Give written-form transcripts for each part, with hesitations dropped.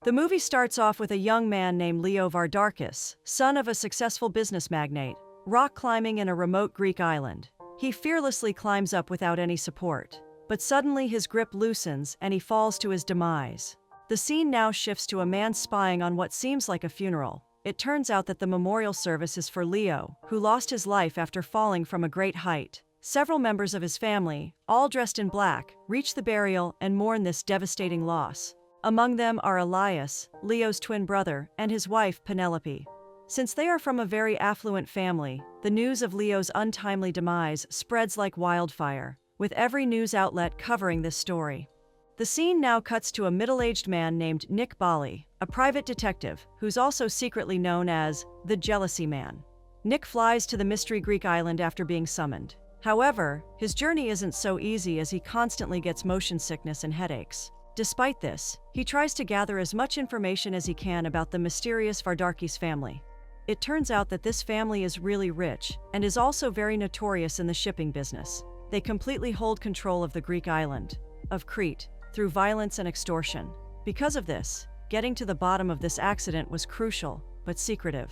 The movie starts off with a young man named Leo Vardakis, son of a successful business magnate, rock climbing in a remote Greek island. He fearlessly climbs up without any support. But suddenly his grip loosens and he falls to his demise. The scene now shifts to a man spying on what seems like a funeral. It turns out that the memorial service is for Leo, who lost his life after falling from a great height. Several members of his family, all dressed in black, reach the burial and mourn this devastating loss. Among them are Elias, Leo's twin brother, and his wife Penelope. Since they are from a very affluent family, the news of Leo's untimely demise spreads like wildfire, with every news outlet covering this story. The scene now cuts to a middle-aged man named Nick Bali, a private detective who's also secretly known as the Jealousy Man. Nick flies to the mystery Greek island after being summoned. However, his journey isn't so easy as he constantly gets motion sickness and headaches. Despite this, he tries to gather as much information as he can about the mysterious Vardakis family. It turns out that this family is really rich and is also very notorious in the shipping business. They completely hold control of the Greek island of Crete through violence and extortion. Because of this, getting to the bottom of this accident was crucial, but secretive.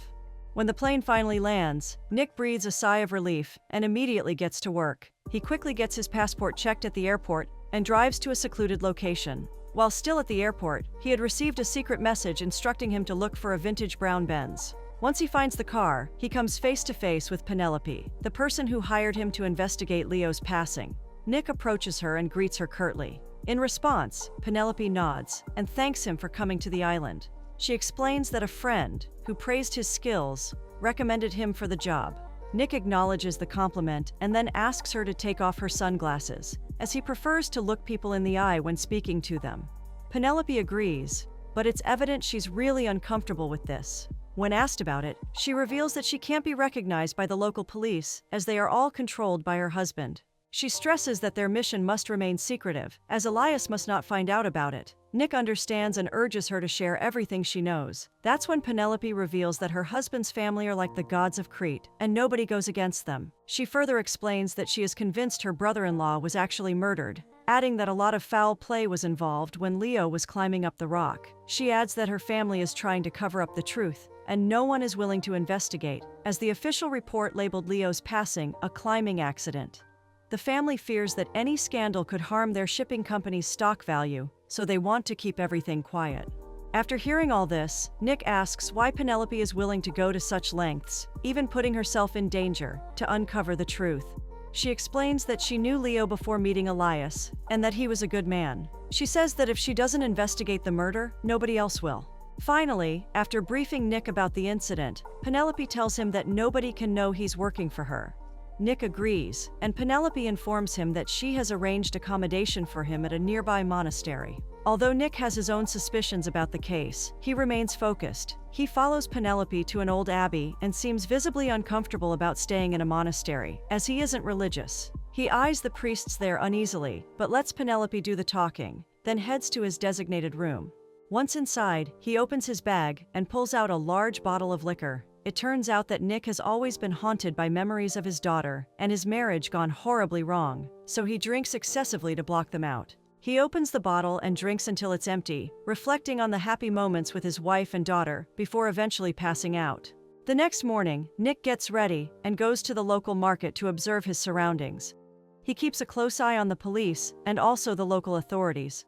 When the plane finally lands, Nick breathes a sigh of relief and immediately gets to work. He quickly gets his passport checked at the airport and drives to a secluded location. While still at the airport, he had received a secret message instructing him to look for a vintage brown Benz. Once he finds the car, he comes face to face with Penelope, the person who hired him to investigate Leo's passing. Nick approaches her and greets her curtly. In response, Penelope nods and thanks him for coming to the island. She explains that a friend, who praised his skills, recommended him for the job. Nick acknowledges the compliment and then asks her to take off her sunglasses, as he prefers to look people in the eye when speaking to them. Penelope agrees, but it's evident she's really uncomfortable with this. When asked about it, she reveals that she can't be recognized by the local police, as they are all controlled by her husband. She stresses that their mission must remain secretive, as Elias must not find out about it. Nick understands and urges her to share everything she knows. That's when Penelope reveals that her husband's family are like the gods of Crete, and nobody goes against them. She further explains that she is convinced her brother-in-law was actually murdered, adding that a lot of foul play was involved when Leo was climbing up the rock. She adds that her family is trying to cover up the truth, and no one is willing to investigate, as the official report labeled Leo's passing a climbing accident. The family fears that any scandal could harm their shipping company's stock value, so they want to keep everything quiet. After hearing all this, Nick asks why Penelope is willing to go to such lengths, even putting herself in danger, to uncover the truth. She explains that she knew Leo before meeting Elias, and that he was a good man. She says that if she doesn't investigate the murder, nobody else will. Finally, after briefing Nick about the incident, Penelope tells him that nobody can know he's working for her. Nick agrees, and Penelope informs him that she has arranged accommodation for him at a nearby monastery. Although Nick has his own suspicions about the case, he remains focused. He follows Penelope to an old abbey and seems visibly uncomfortable about staying in a monastery, as he isn't religious. He eyes the priests there uneasily, but lets Penelope do the talking, then heads to his designated room. Once inside, he opens his bag and pulls out a large bottle of liquor. It turns out that Nick has always been haunted by memories of his daughter and his marriage gone horribly wrong, so he drinks excessively to block them out. He opens the bottle and drinks until it's empty, reflecting on the happy moments with his wife and daughter, before eventually passing out. The next morning, Nick gets ready and goes to the local market to observe his surroundings. He keeps a close eye on the police and also the local authorities.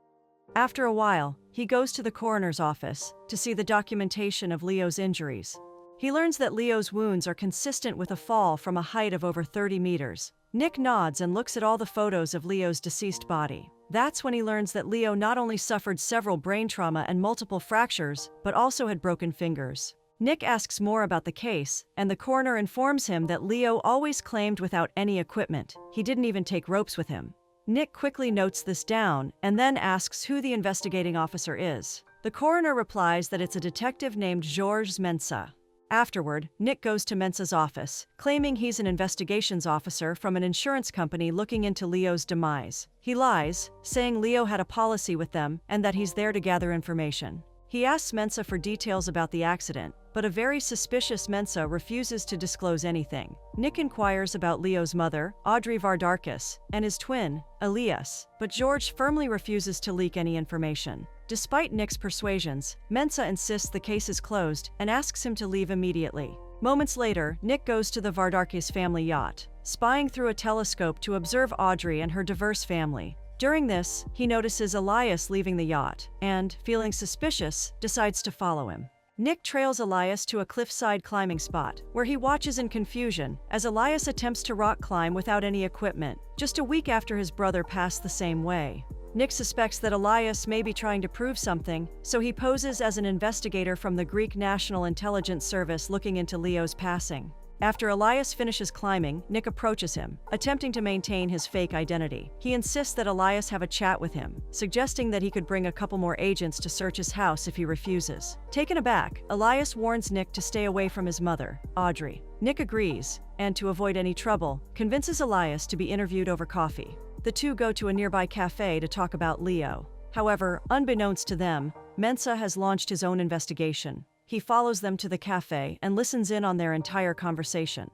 After a while, he goes to the coroner's office to see the documentation of Leo's injuries. He learns that Leo's wounds are consistent with a fall from a height of over 30 meters. Nick nods and looks at all the photos of Leo's deceased body. That's when he learns that Leo not only suffered several brain trauma and multiple fractures, but also had broken fingers. Nick asks more about the case, and the coroner informs him that Leo always claimed without any equipment. He didn't even take ropes with him. Nick quickly notes this down and then asks who the investigating officer is. The coroner replies that it's a detective named Georges Mensa. Afterward, Nick goes to Mensa's office, claiming he's an investigations officer from an insurance company looking into Leo's demise. He lies, saying Leo had a policy with them and that he's there to gather information. He asks Mensa for details about the accident, but a very suspicious Mensa refuses to disclose anything. Nick inquires about Leo's mother, Audrey Vardakis, and his twin, Elias, but George firmly refuses to leak any information. Despite Nick's persuasions, Mensah insists the case is closed and asks him to leave immediately. Moments later, Nick goes to the Vardakis family yacht, spying through a telescope to observe Audrey and her diverse family. During this, he notices Elias leaving the yacht and, feeling suspicious, decides to follow him. Nick trails Elias to a cliffside climbing spot, where he watches in confusion as Elias attempts to rock climb without any equipment, just a week after his brother passed the same way. Nick suspects that Elias may be trying to prove something, so he poses as an investigator from the Greek National Intelligence Service looking into Leo's passing. After Elias finishes climbing, Nick approaches him, attempting to maintain his fake identity. He insists that Elias have a chat with him, suggesting that he could bring a couple more agents to search his house if he refuses. Taken aback, Elias warns Nick to stay away from his mother, Audrey. Nick agrees, and to avoid any trouble, convinces Elias to be interviewed over coffee. The two go to a nearby cafe to talk about Leo. However, unbeknownst to them, Mensah has launched his own investigation. He follows them to the cafe and listens in on their entire conversation.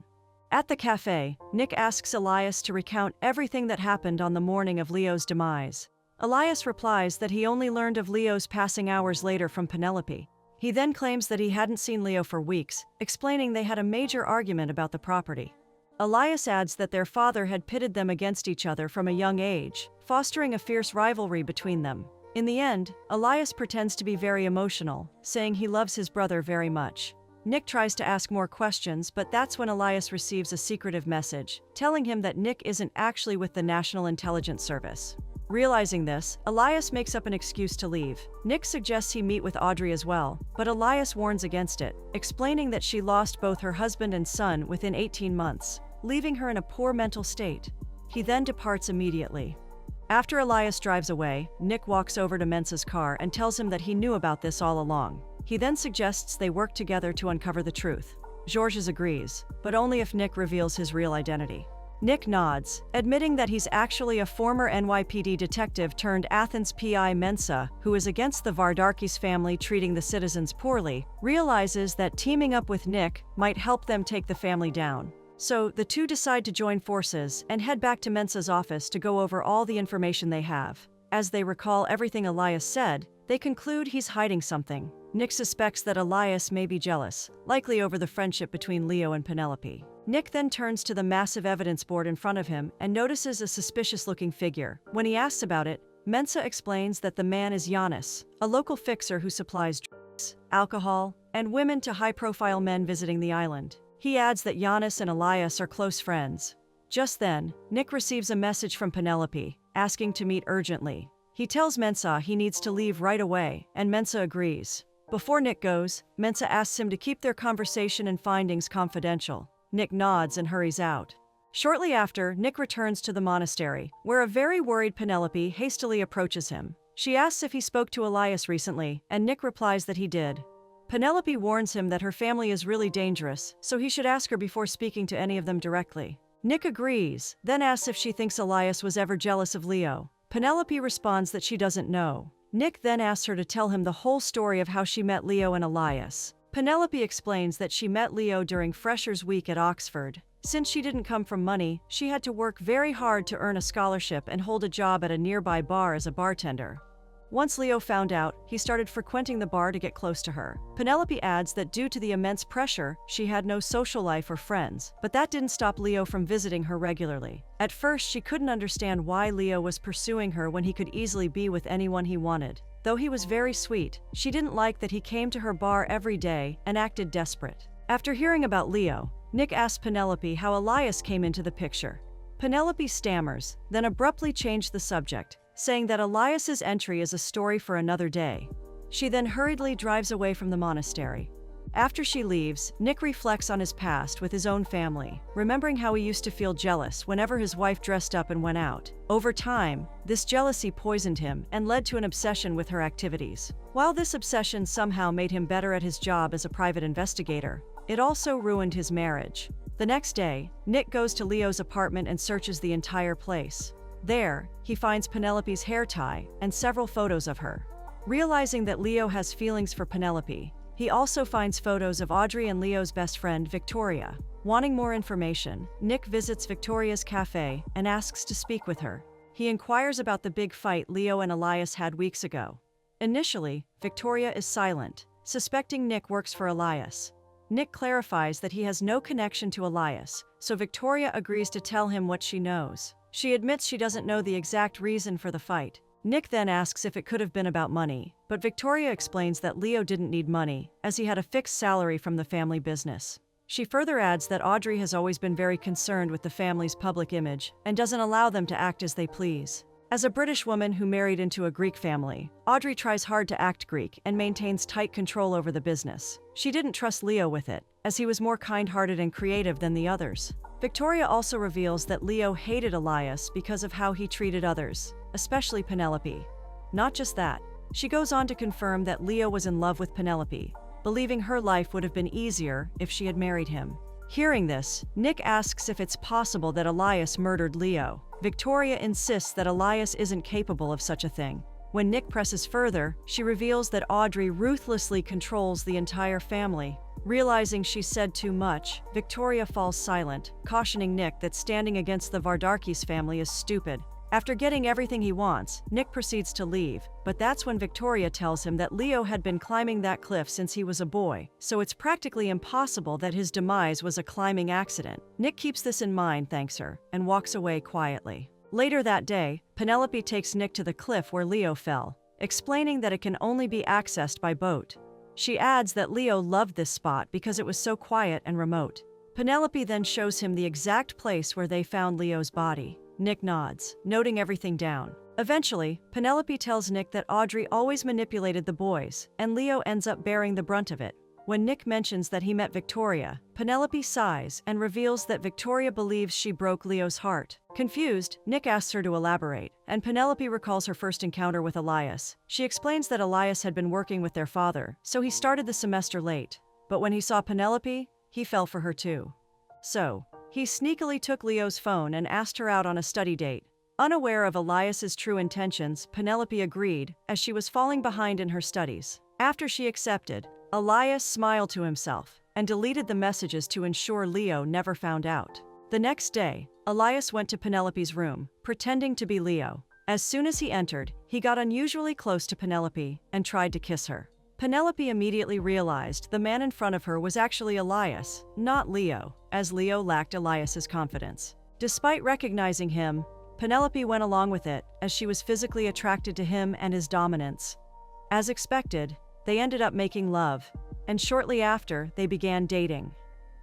At the cafe, Nick asks Elias to recount everything that happened on the morning of Leo's demise. Elias replies that he only learned of Leo's passing hours later from Penelope. He then claims that he hadn't seen Leo for weeks, explaining they had a major argument about the property. Elias adds that their father had pitted them against each other from a young age, fostering a fierce rivalry between them. In the end, Elias pretends to be very emotional, saying he loves his brother very much. Nick tries to ask more questions, but that's when Elias receives a secretive message, telling him that Nick isn't actually with the National Intelligence Service. Realizing this, Elias makes up an excuse to leave. Nick suggests he meet with Audrey as well, but Elias warns against it, explaining that she lost both her husband and son within 18 months, leaving her in a poor mental state. He then departs immediately. After Elias drives away, Nick walks over to Mensah's car and tells him that he knew about this all along. He then suggests they work together to uncover the truth. Georges agrees, but only if Nick reveals his real identity. Nick nods, admitting that he's actually a former NYPD detective turned Athens PI. Mensah, who is against the Vardakis family treating the citizens poorly, realizes that teaming up with Nick might help them take the family down. So, the two decide to join forces and head back to Mensah's office to go over all the information they have. As they recall everything Elias said, they conclude he's hiding something. Nick suspects that Elias may be jealous, likely over the friendship between Leo and Penelope. Nick then turns to the massive evidence board in front of him and notices a suspicious-looking figure. When he asks about it, Mensah explains that the man is Giannis, a local fixer who supplies drugs, alcohol, and women to high-profile men visiting the island. He adds that Giannis and Elias are close friends. Just then, Nick receives a message from Penelope, asking to meet urgently. He tells Mensah he needs to leave right away, and Mensah agrees. Before Nick goes, Mensah asks him to keep their conversation and findings confidential. Nick nods and hurries out. Shortly after, Nick returns to the monastery, where a very worried Penelope hastily approaches him. She asks if he spoke to Elias recently, and Nick replies that he did. Penelope warns him that her family is really dangerous, so he should ask her before speaking to any of them directly. Nick agrees, then asks if she thinks Elias was ever jealous of Leo. Penelope responds that she doesn't know. Nick then asks her to tell him the whole story of how she met Leo and Elias. Penelope explains that she met Leo during Freshers' Week at Oxford. Since she didn't come from money, she had to work very hard to earn a scholarship and hold a job at a nearby bar as a bartender. Once Leo found out, he started frequenting the bar to get close to her. Penelope adds that due to the immense pressure, she had no social life or friends, but that didn't stop Leo from visiting her regularly. At first, she couldn't understand why Leo was pursuing her when he could easily be with anyone he wanted. Though he was very sweet, she didn't like that he came to her bar every day and acted desperate. After hearing about Leo, Nick asked Penelope how Elias came into the picture. Penelope stammers, then abruptly changed the subject, saying that Elias's entry is a story for another day. She then hurriedly drives away from the monastery. After she leaves, Nick reflects on his past with his own family, remembering how he used to feel jealous whenever his wife dressed up and went out. Over time, this jealousy poisoned him and led to an obsession with her activities. While this obsession somehow made him better at his job as a private investigator, it also ruined his marriage. The next day, Nick goes to Leo's apartment and searches the entire place. There, he finds Penelope's hair tie and several photos of her. Realizing that Leo has feelings for Penelope, he also finds photos of Audrey and Leo's best friend, Victoria. Wanting more information, Nick visits Victoria's cafe and asks to speak with her. He inquires about the big fight Leo and Elias had weeks ago. Initially, Victoria is silent, suspecting Nick works for Elias. Nick clarifies that he has no connection to Elias, so Victoria agrees to tell him what she knows. She admits she doesn't know the exact reason for the fight. Nick then asks if it could have been about money, but Victoria explains that Leo didn't need money, as he had a fixed salary from the family business. She further adds that Audrey has always been very concerned with the family's public image and doesn't allow them to act as they please. As a British woman who married into a Greek family, Audrey tries hard to act Greek and maintains tight control over the business. She didn't trust Leo with it, as he was more kind-hearted and creative than the others. Victoria also reveals that Leo hated Elias because of how he treated others, especially Penelope. Not just that, she goes on to confirm that Leo was in love with Penelope, believing her life would have been easier if she had married him. Hearing this, Nick asks if it's possible that Elias murdered Leo. Victoria insists that Elias isn't capable of such a thing. When Nick presses further, she reveals that Audrey ruthlessly controls the entire family. Realizing she said too much, Victoria falls silent, cautioning Nick that standing against the Vardakis family is stupid. After getting everything he wants, Nick proceeds to leave, but that's when Victoria tells him that Leo had been climbing that cliff since he was a boy, so it's practically impossible that his demise was a climbing accident. Nick keeps this in mind, thanks her, and walks away quietly. Later that day, Penelope takes Nick to the cliff where Leo fell, explaining that it can only be accessed by boat. She adds that Leo loved this spot because it was so quiet and remote. Penelope then shows him the exact place where they found Leo's body. Nick nods, noting everything down. Eventually, Penelope tells Nick that Audrey always manipulated the boys, and Leo ends up bearing the brunt of it. When Nick mentions that he met Victoria, Penelope sighs and reveals that Victoria believes she broke Leo's heart. Confused, Nick asks her to elaborate, and Penelope recalls her first encounter with Elias. She explains that Elias had been working with their father, so he started the semester late. But when he saw Penelope, he fell for her too. So, he sneakily took Leo's phone and asked her out on a study date. Unaware of Elias's true intentions, Penelope agreed, as she was falling behind in her studies. After she accepted, Elias smiled to himself and deleted the messages to ensure Leo never found out. The next day, Elias went to Penelope's room, pretending to be Leo. As soon as he entered, he got unusually close to Penelope and tried to kiss her. Penelope immediately realized the man in front of her was actually Elias, not Leo, as Leo lacked Elias's confidence. Despite recognizing him, Penelope went along with it, as she was physically attracted to him and his dominance. As expected, they ended up making love, and shortly after, they began dating.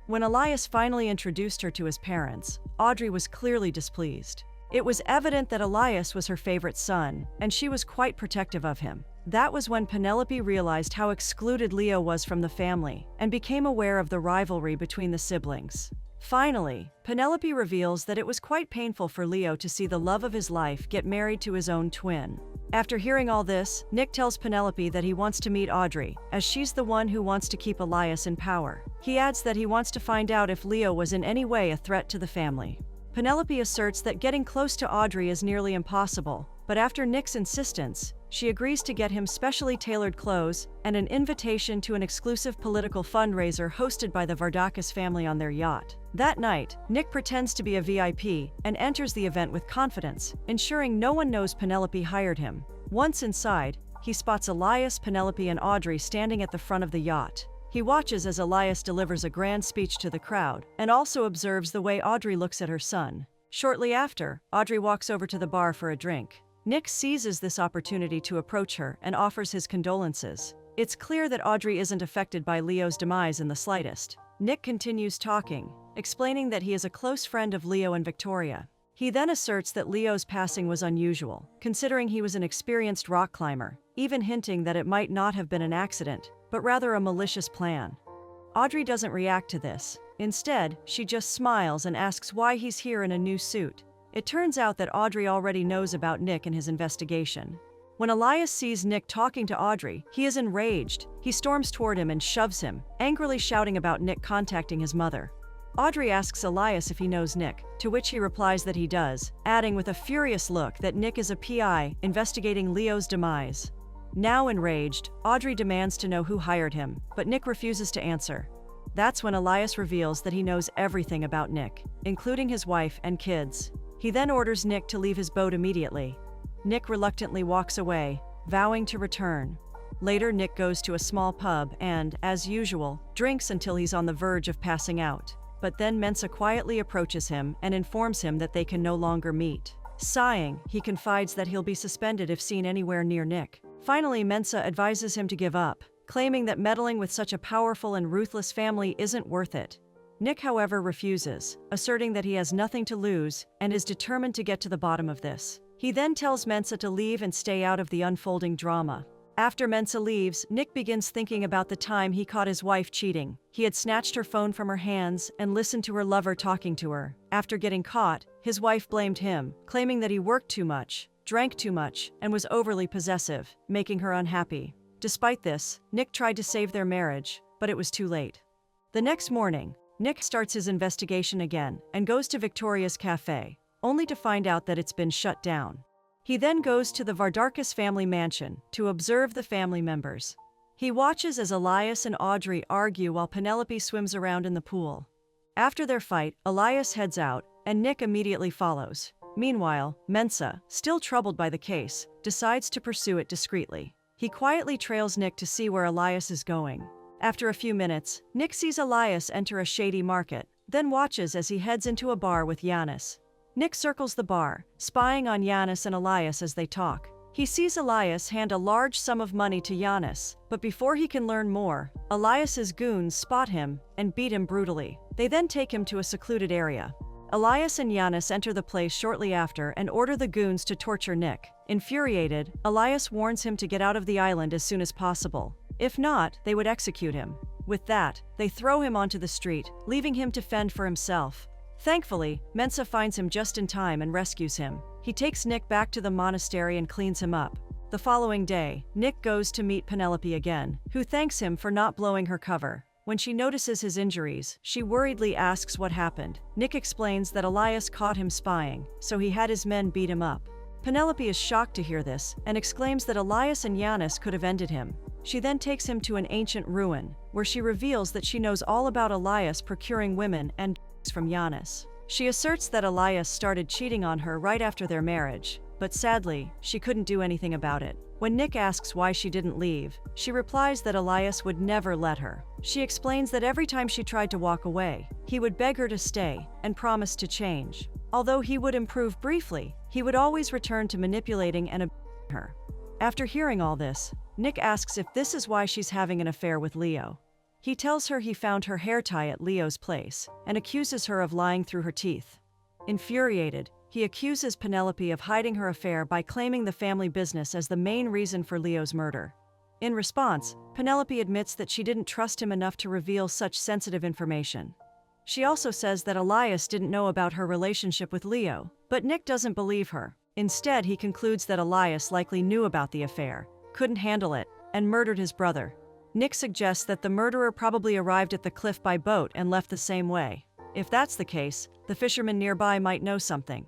When Elias finally introduced her to his parents, Audrey was clearly displeased. It was evident that Elias was her favorite son, and she was quite protective of him. That was when Penelope realized how excluded Leo was from the family, and became aware of the rivalry between the siblings. Finally, Penelope reveals that it was quite painful for Leo to see the love of his life get married to his own twin. After hearing all this, Nick tells Penelope that he wants to meet Audrey, as she's the one who wants to keep Elias in power. He adds that he wants to find out if Leo was in any way a threat to the family. Penelope asserts that getting close to Audrey is nearly impossible, but after Nick's insistence, she agrees to get him specially tailored clothes and an invitation to an exclusive political fundraiser hosted by the Vardakis family on their yacht. That night, Nick pretends to be a VIP and enters the event with confidence, ensuring no one knows Penelope hired him. Once inside, he spots Elias, Penelope, and Audrey standing at the front of the yacht. He watches as Elias delivers a grand speech to the crowd and also observes the way Audrey looks at her son. Shortly after, Audrey walks over to the bar for a drink. Nick seizes this opportunity to approach her and offers his condolences. It's clear that Audrey isn't affected by Leo's demise in the slightest. Nick continues talking, explaining that he is a close friend of Leo and Victoria. He then asserts that Leo's passing was unusual, considering he was an experienced rock climber, even hinting that it might not have been an accident, but rather a malicious plan. Audrey doesn't react to this. Instead, she just smiles and asks why he's here in a new suit. It turns out that Audrey already knows about Nick and his investigation. When Elias sees Nick talking to Audrey, he is enraged. He storms toward him and shoves him, angrily shouting about Nick contacting his mother. Audrey asks Elias if he knows Nick, to which he replies that he does, adding with a furious look that Nick is a PI investigating Leo's demise. Now enraged, Audrey demands to know who hired him, but Nick refuses to answer. That's when Elias reveals that he knows everything about Nick, including his wife and kids. He then orders Nick to leave his boat immediately. Nick reluctantly walks away, vowing to return. Later, Nick goes to a small pub and, as usual, drinks until he's on the verge of passing out. But then Mensah quietly approaches him and informs him that they can no longer meet. Sighing, he confides that he'll be suspended if seen anywhere near Nick. Finally, Mensah advises him to give up, claiming that meddling with such a powerful and ruthless family isn't worth it. Nick, however, refuses, asserting that he has nothing to lose and is determined to get to the bottom of this. He then tells Mensah to leave and stay out of the unfolding drama. After Mensah leaves, Nick begins thinking about the time he caught his wife cheating. He had snatched her phone from her hands and listened to her lover talking to her. After getting caught, his wife blamed him, claiming that he worked too much, drank too much, and was overly possessive, making her unhappy. Despite this, Nick tried to save their marriage, but it was too late. The next morning, Nick starts his investigation again and goes to Victoria's cafe, only to find out that it's been shut down. He then goes to the Vardakis family mansion to observe the family members. He watches as Elias and Audrey argue while Penelope swims around in the pool. After their fight, Elias heads out, and Nick immediately follows. Meanwhile, Mensah, still troubled by the case, decides to pursue it discreetly. He quietly trails Nick to see where Elias is going. After a few minutes, Nick sees Elias enter a shady market, then watches as he heads into a bar with Giannis. Nick circles the bar, spying on Giannis and Elias as they talk. He sees Elias hand a large sum of money to Giannis, but before he can learn more, Elias's goons spot him and beat him brutally. They then take him to a secluded area. Elias and Giannis enter the place shortly after and order the goons to torture Nick. Infuriated, Elias warns him to get out of the island as soon as possible. If not, they would execute him. With that, they throw him onto the street, leaving him to fend for himself. Thankfully, Mensah finds him just in time and rescues him. He takes Nick back to the monastery and cleans him up. The following day, Nick goes to meet Penelope again, who thanks him for not blowing her cover. When she notices his injuries, she worriedly asks what happened. Nick explains that Elias caught him spying, so he had his men beat him up. Penelope is shocked to hear this and exclaims that Elias and Giannis could have ended him. She then takes him to an ancient ruin, where she reveals that she knows all about Elias procuring women and from Giannis. She asserts that Elias started cheating on her right after their marriage, but sadly, she couldn't do anything about it. When Nick asks why she didn't leave, she replies that Elias would never let her. She explains that every time she tried to walk away, he would beg her to stay and promise to change. Although he would improve briefly, he would always return to manipulating and abusing her. After hearing all this, Nick asks if this is why she's having an affair with Leo. He tells her he found her hair tie at Leo's place and accuses her of lying through her teeth. Infuriated, he accuses Penelope of hiding her affair by claiming the family business as the main reason for Leo's murder. In response, Penelope admits that she didn't trust him enough to reveal such sensitive information. She also says that Elias didn't know about her relationship with Leo, but Nick doesn't believe her. Instead, he concludes that Elias likely knew about the affair, couldn't handle it, and murdered his brother. Nick suggests that the murderer probably arrived at the cliff by boat and left the same way. If that's the case, the fishermen nearby might know something.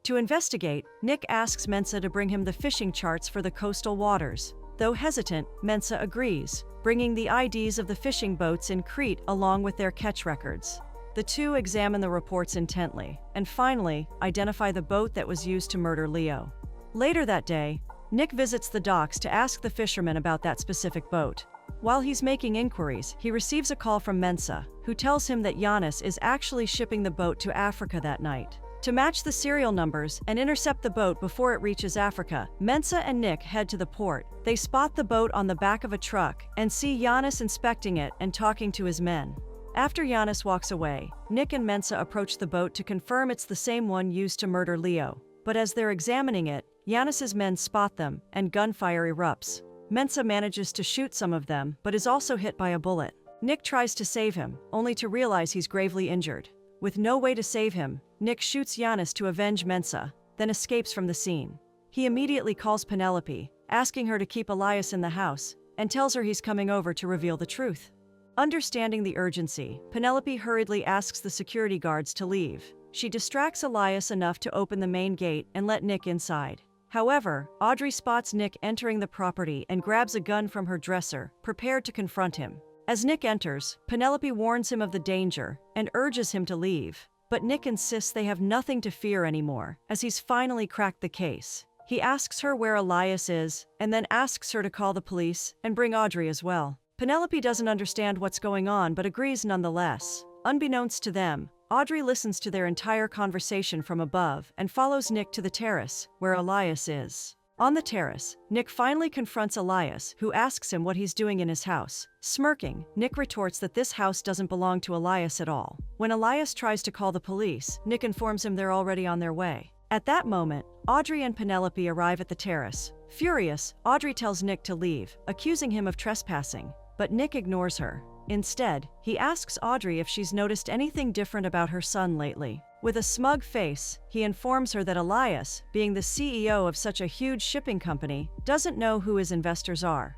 To investigate, Nick asks Mensah to bring him the fishing charts for the coastal waters. Though hesitant, Mensah agrees, bringing the IDs of the fishing boats in Crete along with their catch records. The two examine the reports intently, and finally, identify the boat that was used to murder Leo. Later that day, Nick visits the docks to ask the fishermen about that specific boat. While he's making inquiries, he receives a call from Mensah, who tells him that Giannis is actually shipping the boat to Africa that night. To match the serial numbers and intercept the boat before it reaches Africa, Mensah and Nick head to the port. They spot the boat on the back of a truck and see Giannis inspecting it and talking to his men. After Giannis walks away, Nick and Mensah approach the boat to confirm it's the same one used to murder Leo. But as they're examining it, Giannis's men spot them and gunfire erupts. Mensah manages to shoot some of them, but is also hit by a bullet. Nick tries to save him, only to realize he's gravely injured. With no way to save him, Nick shoots Giannis to avenge Mensah, then escapes from the scene. He immediately calls Penelope, asking her to keep Elias in the house, and tells her he's coming over to reveal the truth. Understanding the urgency, Penelope hurriedly asks the security guards to leave. She distracts Elias enough to open the main gate and let Nick inside. However, Audrey spots Nick entering the property and grabs a gun from her dresser, prepared to confront him. As Nick enters, Penelope warns him of the danger and urges him to leave. But Nick insists they have nothing to fear anymore, as he's finally cracked the case. He asks her where Elias is, and then asks her to call the police and bring Audrey as well. Penelope doesn't understand what's going on but agrees nonetheless. Unbeknownst to them, Audrey listens to their entire conversation from above and follows Nick to the terrace, where Elias is. On the terrace, Nick finally confronts Elias, who asks him what he's doing in his house. Smirking, Nick retorts that this house doesn't belong to Elias at all. When Elias tries to call the police, Nick informs him they're already on their way. At that moment, Audrey and Penelope arrive at the terrace. Furious, Audrey tells Nick to leave, accusing him of trespassing, but Nick ignores her. Instead, he asks Audrey if she's noticed anything different about her son lately. With a smug face, he informs her that Elias, being the CEO of such a huge shipping company, doesn't know who his investors are.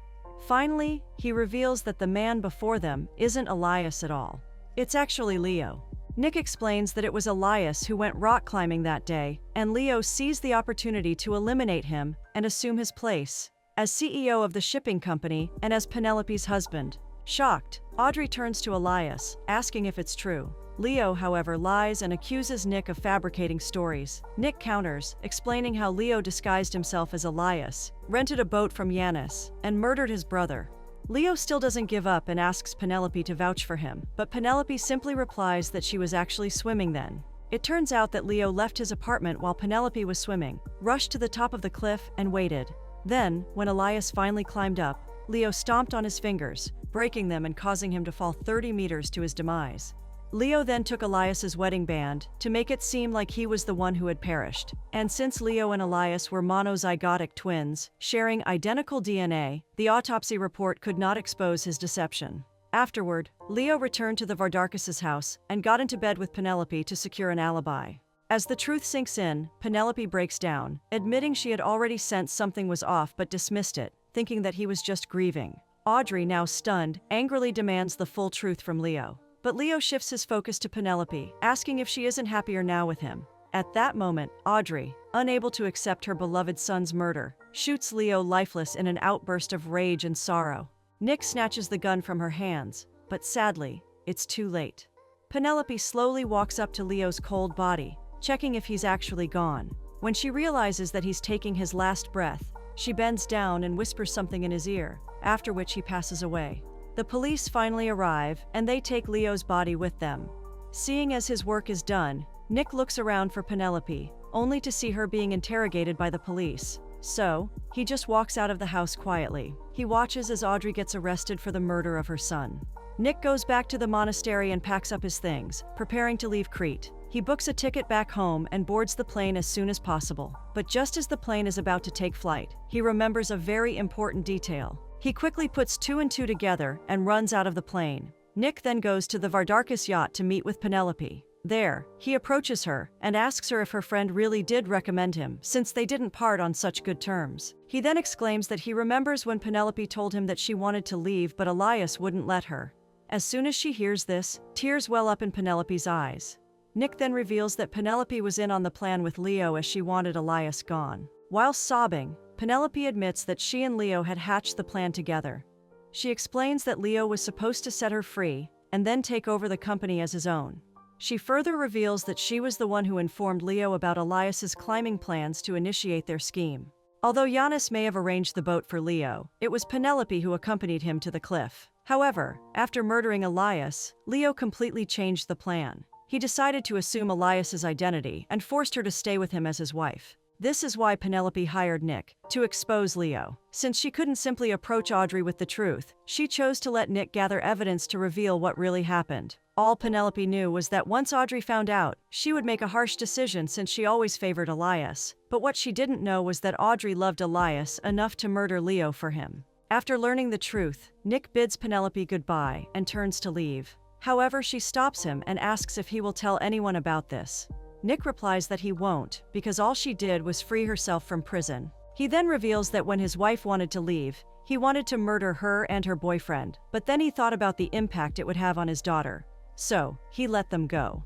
Finally, he reveals that the man before them isn't Elias at all. It's actually Leo. Nick explains that it was Elias who went rock climbing that day, and Leo seized the opportunity to eliminate him and assume his place as CEO of the shipping company and as Penelope's husband. Shocked, Audrey turns to Elias, asking if it's true. Leo, however, lies and accuses Nick of fabricating stories. Nick counters, explaining how Leo disguised himself as Elias, rented a boat from Yanis, and murdered his brother. Leo still doesn't give up and asks Penelope to vouch for him, but Penelope simply replies that she was actually swimming then. It turns out that Leo left his apartment while Penelope was swimming, rushed to the top of the cliff, and waited. Then, when Elias finally climbed up, Leo stomped on his fingers, breaking them and causing him to fall 30 meters to his demise. Leo then took Elias's wedding band to make it seem like he was the one who had perished. And since Leo and Elias were monozygotic twins, sharing identical DNA, the autopsy report could not expose his deception. Afterward, Leo returned to the Vardakis' house and got into bed with Penelope to secure an alibi. As the truth sinks in, Penelope breaks down, admitting she had already sensed something was off but dismissed it, thinking that he was just grieving. Audrey, now stunned, angrily demands the full truth from Leo. But Leo shifts his focus to Penelope, asking if she isn't happier now with him. At that moment, Audrey, unable to accept her beloved son's murder, shoots Leo lifeless in an outburst of rage and sorrow. Nick snatches the gun from her hands, but sadly, it's too late. Penelope slowly walks up to Leo's cold body, checking if he's actually gone. When she realizes that he's taking his last breath, she bends down and whispers something in his ear, after which he passes away. The police finally arrive, and they take Leo's body with them. Seeing as his work is done, Nick looks around for Penelope, only to see her being interrogated by the police. So, he just walks out of the house quietly. He watches as Audrey gets arrested for the murder of her son. Nick goes back to the monastery and packs up his things, preparing to leave Crete. He books a ticket back home and boards the plane as soon as possible. But just as the plane is about to take flight, he remembers a very important detail. He quickly puts two and two together and runs out of the plane. Nick then goes to the Vardakis yacht to meet with Penelope. There, he approaches her and asks her if her friend really did recommend him, since they didn't part on such good terms. He then exclaims that he remembers when Penelope told him that she wanted to leave but Elias wouldn't let her. As soon as she hears this, tears well up in Penelope's eyes. Nick then reveals that Penelope was in on the plan with Leo as she wanted Elias gone. While sobbing, Penelope admits that she and Leo had hatched the plan together. She explains that Leo was supposed to set her free and then take over the company as his own. She further reveals that she was the one who informed Leo about Elias's climbing plans to initiate their scheme. Although Yanis may have arranged the boat for Leo, it was Penelope who accompanied him to the cliff. However, after murdering Elias, Leo completely changed the plan. He decided to assume Elias's identity and forced her to stay with him as his wife. This is why Penelope hired Nick, to expose Leo. Since she couldn't simply approach Audrey with the truth, she chose to let Nick gather evidence to reveal what really happened. All Penelope knew was that once Audrey found out, she would make a harsh decision since she always favored Elias. But what she didn't know was that Audrey loved Elias enough to murder Leo for him. After learning the truth, Nick bids Penelope goodbye and turns to leave. However, she stops him and asks if he will tell anyone about this. Nick replies that he won't, because all she did was free herself from prison. He then reveals that when his wife wanted to leave, he wanted to murder her and her boyfriend, but then he thought about the impact it would have on his daughter. So, he let them go.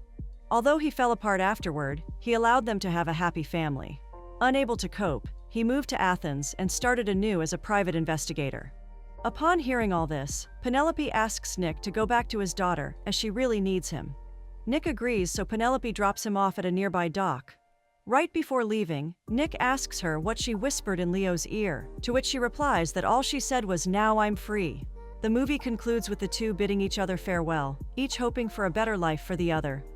Although he fell apart afterward, he allowed them to have a happy family. Unable to cope, he moved to Athens and started anew as a private investigator. Upon hearing all this, Penelope asks Nick to go back to his daughter, as she really needs him. Nick agrees, so Penelope drops him off at a nearby dock. Right before leaving, Nick asks her what she whispered in Leo's ear, to which she replies that all she said was, "Now I'm free." The movie concludes with the two bidding each other farewell, each hoping for a better life for the other.